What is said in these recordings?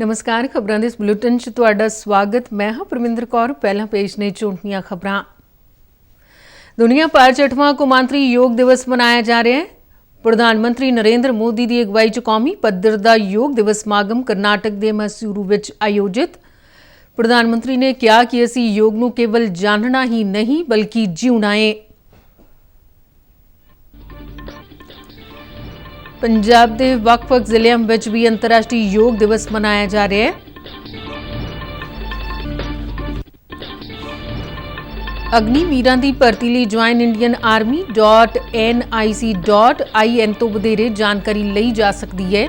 नमस्कार, खबरां दे इस बुलेटिन च तुहाडा स्वागत। मैं हां परमिंदर कौर। पहला पेश ने चोटियां खबरां। दुनिया भर च 8वां कौमांतरी योग दिवस मनाया जा रहा है। प्रधानमंत्री नरेंद्र मोदी की अगवाई च कौमी पद्धर दा योग दिवस समागम करनाटक के मैसूरू विच आयोजित। प्रधानमंत्री ने कहा कि असीं योग नूं केवल जानना ही नहीं बल्कि जीउणा है। पंजाब के ਵੱਖ-ਵੱਖ ਜ਼ਿਲ੍ਹਿਆਂ ਵਿੱਚ भी अंतर्राष्ट्रीय योग दिवस मनाया जा रहा है। अग्निवीरां की भर्ती लिए joinIndianArmy.nic.in तो वधेरे जानकारी लई जा सकती है।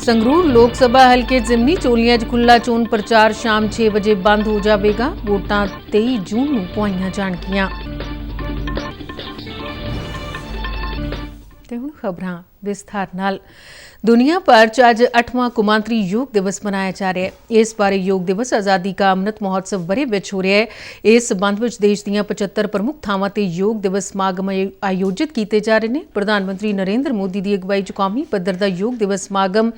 संगरूर लोक सभा हल्के जिमनी चोलियां च खुला चोन प्रचार शाम 6 बजे बंद हो जाएगा। वोटां 23 जून नूं पुआईयां जाणगियां। ते हुण खबरां विस्तार नाल। दुनिया भर च अज 8वां कौमांतरी योग दिवस मनाया जा रहा है। इस बारे योग दिवस आज़ादी का अमृत महोत्सव बरे विच हो रहा है। इस संबंध विच देश दीयां 75 प्रमुख थावां ते योग दिवस समागम आयोजित किए जा रहे हैं। प्रधानमंत्री नरेंद्र मोदी की अगवाई च कौमी पद्धर दा योग दिवस समागम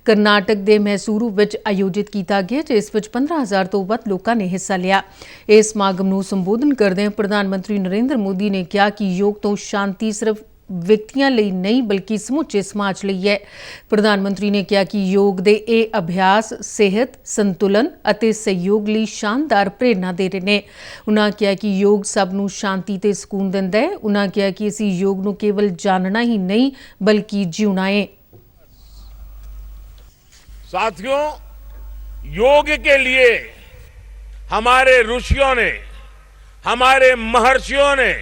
करनाटक के मैसूरू विच आयोजित किया गया, जिस विच 15,000 तो वध लोगों ने हिस्सा लिया। इस समागम नूं संबोधन करदे प्रधानमंत्री नरेंद्र मोदी ने कहा कि योग तो शांति सिर्फ व्यक्तियों लिए नहीं बल्कि समूचे समाज लिए है। प्रधानमंत्री ने कहा कि योग दे ये अभ्यास सेहत संतुलन और सहयोग लिए शानदार प्रेरणा दे रहे हैं। उन्होंने कहा कि योग सबनों शांति ते सुकून दिंदा है। उन्होंने कहा कि असीं योग नूं केवल जानना ही नहीं बल्कि जीउणा है। साथियों, योग के लिए हमारे ऋषियों ने, हमारे महर्षियों ने,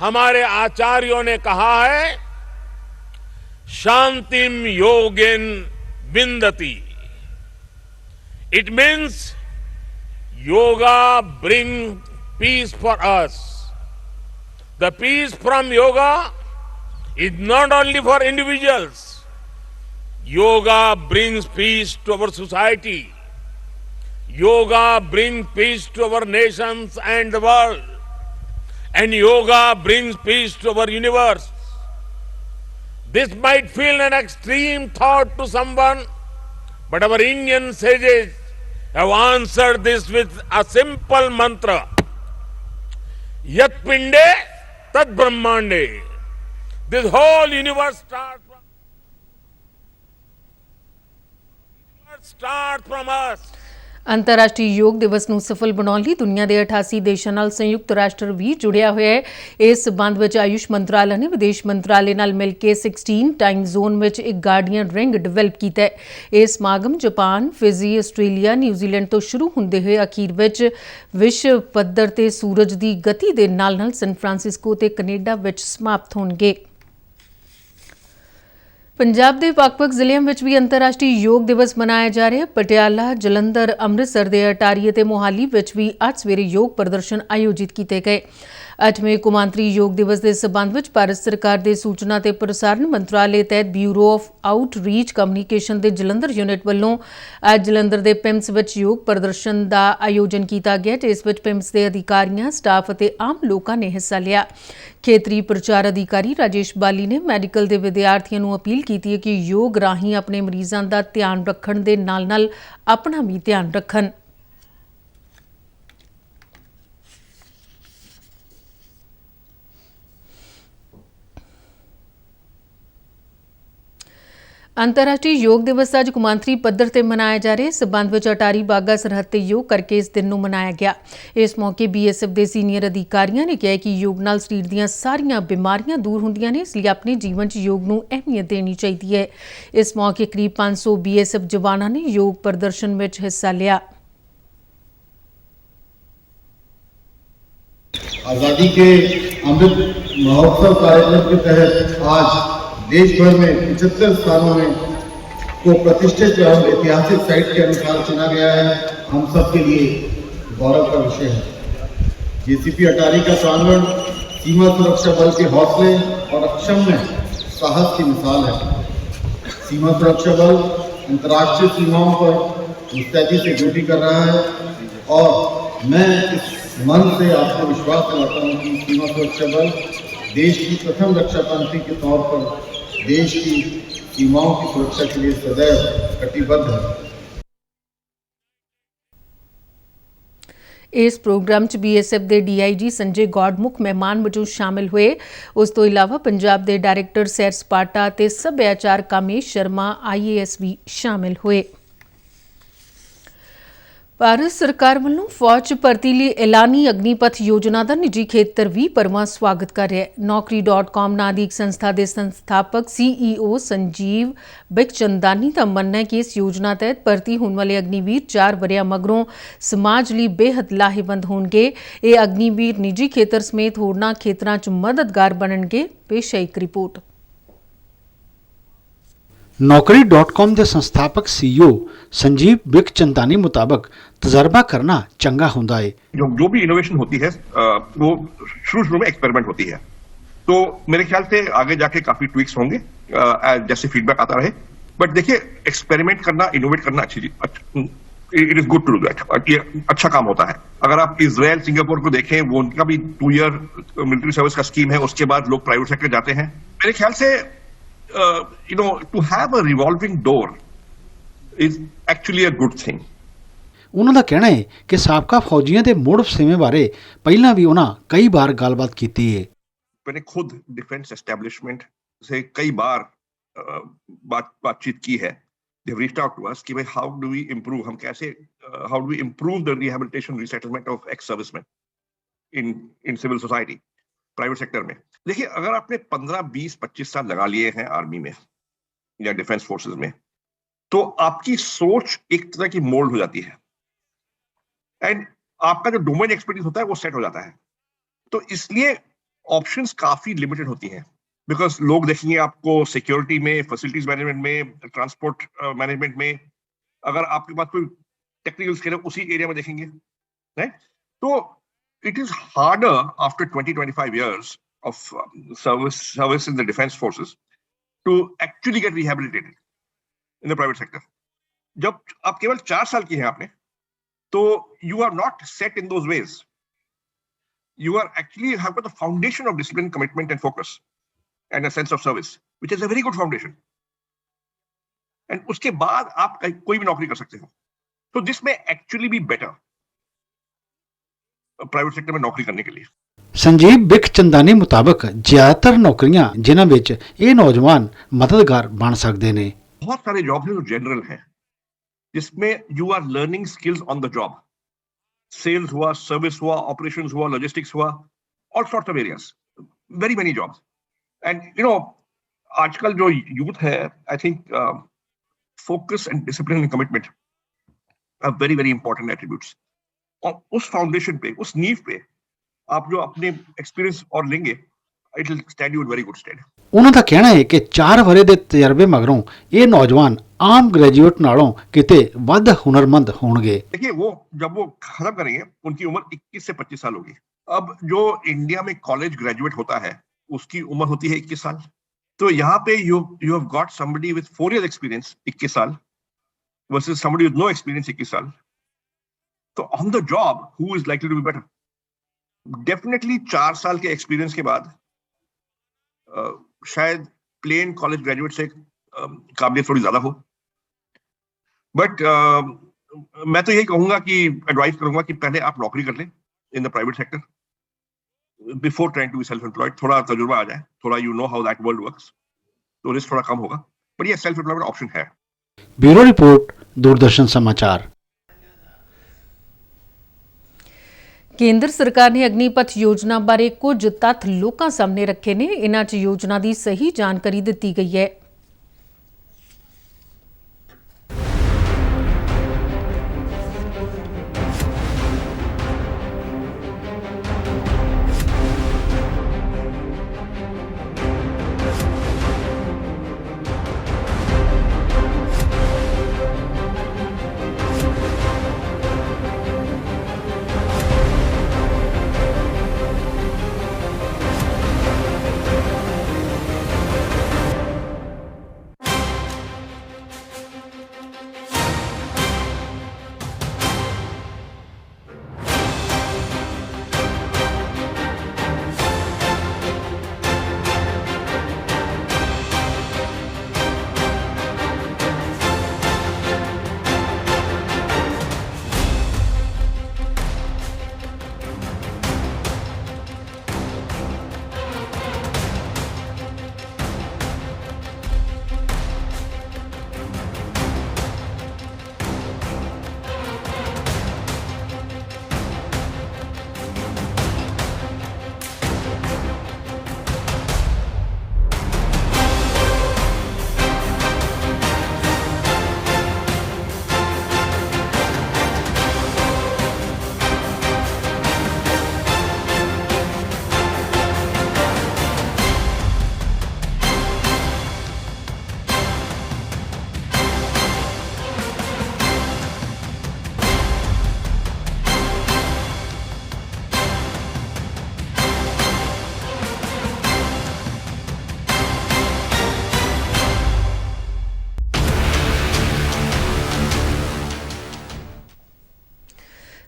हमारे आचार्यों ने कहा है, शांतिम योगेन विंदति। It means yoga bring peace for us. The peace from yoga is not only for individuals. Yoga brings peace to our society. Yoga brings peace to our nations and the world. And yoga brings peace to our universe. This might feel an extreme thought to someone, but our Indian sages have answered this with a simple mantra. Yat pinde tat brahmande. This whole universe starts from us. अंतर्राष्ट्रीय योग दिवस नूं सफल बनाउण लई दुनिया के 88 देशों नाल संयुक्त राष्ट्र भी जुड़िया होया है। इस संबंध विच आयुष मंत्रालय ने विदेश मंत्रालय नाल मिल के 16 टाइम जोन विच एक गार्डियन रिंग डिवेलप कीता है। इस समागम जापान, फिजी, आस्ट्रेलिया, न्यूजीलैंड तो शुरू हुंदे होए अखीर विच विश्व पद्धर ते सूरज की गति दे नाल-नाल सैन फ्रांसिस्को ते कनेडा विच समाप्त होणगे। पंजाब के ਵੱਖ-ਵੱਖ ਜ਼ਿਲ੍ਹਿਆਂ ਵਿੱਚ भी अंतर्राष्ट्रीय योग दिवस मनाया जा रहा है। पटियाला, जलंधर, अमृतसर के अटारी और मोहाली ਵਿੱਚ भी ਅੱਜ सवेरे योग प्रदर्शन आयोजित किए गए। 8वें कौमांतरी योग दिवस के संबंध में भारत सरकार के सूचना ते प्रसारण मंत्रालय तहत ब्यूरो ऑफ आउटरीच कम्युनिकेशन के जलंधर यूनिट वालों आज जलंधर के पिम्स विच योग प्रदर्शन का आयोजन किया गया, जिस विच पिम्स के अधिकारियों, स्टाफ और आम लोगों ने हिस्सा लिया। खेतरी प्रचार अधिकारी राजेश बाली ने मैडिकल के विद्यार्थियों को अपील की है कि योग राही अपने मरीजों का ध्यान रखने के नाल-नाल अपना भी ध्यान रखन। अंतर्राष्ट्रीय योग दिवस अज कौमांतरी पद्धर ते मनाया जा रहा है। इस संबंध में अटारी बाघा सरहद ते योग करके इस दिन नूं मनाया गया। इस मौके BSF के सीनियर अधिकारियों ने कहा कि योग नाल शरीर दीयां सारियां बीमारियां दूर होंदियां ने, इसलिए अपने जीवन च योग नूं अहमियत देनी चाहिए है। इस मौके करीब 500 BSF जवानों ने योग प्रदर्शन में हिस्सा लिया। आजादी के अमृत महोत्सव कार्यक्रम के तहत आज देश भर में 75 स्थानों में को प्रतिष्ठित एवं ऐतिहासिक साइट के अनुसार चुना गया है। हम सब के लिए गौरव का विषय है। JCP अटारी का प्रांगण सीमा सुरक्षा बल के हौसले और अक्षम्य साहस की मिसाल है। सीमा सुरक्षा बल अंतर्राष्ट्रीय सीमाओं पर मुस्तैदी से ड्यूटी कर रहा है और मैं इस मन से आपको विश्वास दिलाता हूँ कि सीमा सुरक्षा बल देश की प्रथम रक्षा पंथी के तौर पर देश की सीमाओं की सुरक्षा के लिए सदैव कटिबद्ध है। ਇਸ ਪ੍ਰੋਗਰਾਮ 'ਚ ਬੀਐਸਐਫ ਦੇ ਡੀਆਈਜੀ ਸੰਜੇ ਗੌਡਮੁਖ ਮਹਿਮਾਨ ਵਜੋਂ ਸ਼ਾਮਿਲ ਹੋਏ। ਉਸ ਤੋਂ ਇਲਾਵਾ ਪੰਜਾਬ ਦੇ ਡਾਇਰੈਕਟਰ ਸੈਰ ਸਪਾਟਾ ਅਤੇ ਸੱਭਿਆਚਾਰ ਕਾਮੇਸ਼ ਸ਼ਰਮਾ IAS ਵੀ ਸ਼ਾਮਿਲ ਹੋਏ। ਭਾਰਤ ਸਰਕਾਰ ਵੱਲੋਂ ਫੌਜ 'ਚ ਭਰਤੀ ਲਈ ਐਲਾਨੀ ਅਗਨੀਪਥ ਯੋਜਨਾ ਦਾ ਨਿੱਜੀ ਖੇਤਰ ਵੀ ਭਰਵਾਂ ਸਵਾਗਤ ਕਰ ਰਿਹਾ ਹੈ। Naukri.com ਨਾਂ ਦੀ ਇੱਕ ਸੰਸਥਾ ਦੇ ਸੰਸਥਾਪਕ CEO ਸੰਜੀਵ ਬਿਖਚੰਦਾਨੀ ਦਾ ਮੰਨਣਾ ਹੈ ਕਿ ਇਸ ਯੋਜਨਾ ਤਹਿਤ ਭਰਤੀ ਹੋਣ ਵਾਲੇ ਅਗਨੀਵੀਰ 4 ਵਰ੍ਹਿਆਂ ਮਗਰੋਂ ਸਮਾਜ ਲਈ ਬੇਹੱਦ ਲਾਹੇਵੰਦ ਹੋਣਗੇ। ਇਹ ਅਗਨੀਵੀਰ ਨਿੱਜੀ ਖੇਤਰ ਸਮੇਤ ਹੋਰਨਾਂ ਖੇਤਰਾਂ 'ਚ ਮਦਦਗਾਰ ਬਣਨਗੇ। ਪੇਸ਼ ਹੈ ਇੱਕ ਰਿਪੋर्ट। Naukri.com ਦੇ ਸੰਸਥਾਪਕ CEO संजीव बिखचंदानी मुताबिक तजर्बा करना चंगा होता है। जो भी इनोवेशन होती है वो शुरू में एक्सपेरिमेंट होती है, तो मेरे ख्याल से आगे जाके काफी ट्विक्स होंगे जैसे फीडबैक आता रहे। बट देखिए, एक्सपेरिमेंट करना, इनोवेट करना अच्छी चीज, it is good to do that. ये अच्छा काम होता है। अगर आप इजराइल, सिंगापुर को देखें, वो उनका भी 2 ईयर मिलिट्री सर्विस का स्कीम है, उसके बाद लोग प्राइवेट सेक्टर जाते हैं। मेरे ख्याल से to have a revolving door is actually a good thing. ਉਹਨਾਂ ਦਾ ਕਹਿਣਾ ਹੈ ਕਿ ਸਾਬਕਾ ਫੌਜੀਆਂ ਦੇ ਮੁੜ ਵਸੇਵੇਂ ਬਾਰੇ ਪਹਿਲਾਂ ਵੀ ਉਹਨਾਂ ਕਈ ਵਾਰ ਗੱਲਬਾਤ ਕੀਤੀ ਹੈ। मैंने खुद डिफेंस एस्टेब्लिशमेंट से कई बार बातचीत की है। They've reached out to us कि भाई how do we improve, हम कैसे how do we improve the rehabilitation resettlement of ex-servicemen in civil society, private sector में। देखिए, अगर आपने 15, 20, 25 साल लगा लिए हैं आर्मी में या डिफेंस फोर्सेस में, तो आपकी सोच एक तरह की मोल्ड हो जाती है एंड आपका जो डोमेन एक्सपर्टीज होता है वो सेट हो जाता है। तो इसलिए ऑप्शंस काफी लिमिटेड होती हैं, बिकॉज लोग देखेंगे आपको सिक्योरिटी में, फैसिलिटीज मैनेजमेंट में, ट्रांसपोर्ट मैनेजमेंट में। अगर आपके पास कोई टेक्निकल स्किल है उसी एरिया में देखेंगे, राइट? तो it is harder after 20-25 years of service in the defense forces to actually get rehabilitated in the private sector. जब आप केवल 4 साल की हैं आपने, तो you are not set in those ways. You are actually have got the foundation of discipline, commitment and focus and a sense of service, which is a very good foundation. And उसके बाद आप कोई भी नौकरी कर सकते हो। So this may actually be better private sector में नौकरी करने के लिए। संजीव बिखचंदानी मुताबिक ज्यादातर नौकरियां जिन्हां विच ਇਹ नौजवान मददगार बन सकते हैं। बहुत सारे जॉब हैं जो जनरल हैं, जिसमें you are learning skills on the job. Sales हुआ, सर्विस हुआ, ऑपरेशंस हुआ, लॉजिस्टिक्स हुआ, all sorts of areas, very many jobs. And आजकल जो यूथ है, I think focus and discipline and commitment are very very important attributes. और उस foundation पे, उस नींव पे आप जो अपने एक्सपीरियंस और लेंगे, it will stand you in very good stead. ਉਹਨਾਂ ਦਾ ਕਹਿਣਾ ਹੈ ਕਿ 4 ਵਰ੍ਹੇ ਦੇ ਤਜਰਬੇ ਮਗਰੋਂ ਇਹ ਨੌਜਵਾਨ ਆਮ ਗ੍ਰੈਜੂਏਟ ਨਾਲੋਂ ਕਿਤੇ ਵੱਧ ਹੁਨਰਮੰਦ ਹੋਣਗੇ। देखिए, वो जब वो खत्म करेंगे उनकी उम्र 21 से 25 साल होगी। अब जो इंडिया में कॉलेज ग्रेजुएट होता है उसकी उम्र होती है 21 साल। तो यहाँ पे you have got somebody with 4 years experience 21 साल versus somebody with no experience 21 साल। तो on the job who is likely to be better? Definitely 4 साल के एक्सपीरियंस के बाद शायद प्लेन कॉलेज ग्रेजुएट से काबिलियत थोड़ी ज्यादा हो। बट मैं तो यही कहूंगा कि एडवाइस करूंगा कि पहले आप नौकरी कर लें in the private sector before trying to be self employed. थोड़ा तजुर्बा आ जाए, थोड़ा you know how that world works, तो रिस्क थोड़ा कम होगा। बट ये सेल्फ एम्प्लॉयमेंट ऑप्शन है। ब्यूरो रिपोर्ट, दूरदर्शन समाचार। ਕੇਂਦਰ ਸਰਕਾਰ ਨੇ ਅਗਨੀਪਥ ਯੋਜਨਾ ਬਾਰੇ ਕੁਝ ਤੱਥ ਲੋਕਾਂ ਸਾਹਮਣੇ ਰੱਖੇ ਨੇ। ਇਨ੍ਹਾਂ 'ਚ ਯੋਜਨਾ ਦੀ ਸਹੀ ਜਾਣਕਾਰੀ ਦਿੱਤੀ ਗਈ ਹੈ।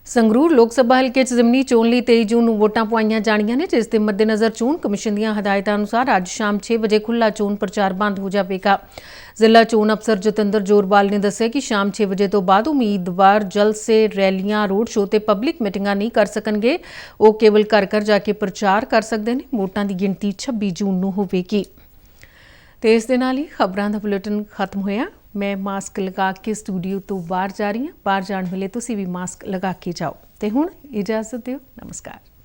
ਸੰਗਰੂਰ ਲੋਕ ਸਭਾ ਹਲਕੇ 'ਚ ਜ਼ਿਮਨੀ ਚੋਣ ਲਈ 23 ਜੂਨ ਨੂੰ ਵੋਟਾਂ ਪਵਾਈਆਂ ਜਾਣੀਆਂ ਨੇ, ਜਿਸ ਦੇ ਮੱਦੇਨਜ਼ਰ ਚੋਣ ਕਮਿਸ਼ਨ ਦੀਆਂ ਹਦਾਇਤਾਂ ਅਨੁਸਾਰ ਅੱਜ ਸ਼ਾਮ 6 ਵਜੇ ਖੁੱਲ੍ਹਾ ਚੋਣ ਪ੍ਰਚਾਰ ਬੰਦ ਹੋ ਜਾਵੇਗਾ। ਜ਼ਿਲ੍ਹਾ ਚੋਣ ਅਫਸਰ ਜਤਿੰਦਰ ਜੋਰਵਾਲ ਨੇ ਦੱਸਿਆ ਕਿ ਸ਼ਾਮ 6 ਵਜੇ ਤੋਂ ਬਾਅਦ ਉਮੀਦਵਾਰ ਜਲਸੇ, ਰੈਲੀਆਂ, ਰੋਡ ਸ਼ੋਅ ਤੇ ਪਬਲਿਕ ਮੀਟਿੰਗਾਂ ਨਹੀਂ ਕਰ ਸਕਣਗੇ। ਉਹ ਕੇਵਲ ਘਰ-ਘਰ ਜਾ ਕੇ ਪ੍ਰਚਾਰ ਕਰ ਸਕਦੇ ਨੇ। ਵੋਟਾਂ ਦੀ ਗਿਣਤੀ 26 ਜੂਨ ਨੂੰ ਹੋਵੇਗੀ। ਤੇ ਇਸ ਦੇ ਨਾਲ ਹੀ ਖਬਰਾਂ ਦਾ ਬੁਲੇਟਿਨ ਖਤਮ ਹੋਇਆ। ਮੈਂ ਮਾਸਕ ਲਗਾ ਕੇ ਸਟੂਡੀਓ ਤੋਂ ਬਾਹਰ ਜਾ ਰਹੀ ਹਾਂ। ਬਾਹਰ ਜਾਣ ਵੇਲੇ ਤੁਸੀਂ ਵੀ ਮਾਸਕ ਲਗਾ ਕੇ ਜਾਓ। ਤੇ ਹੁਣ ਇਜਾਜ਼ਤ ਦਿਓ। ਨਮਸਕਾਰ।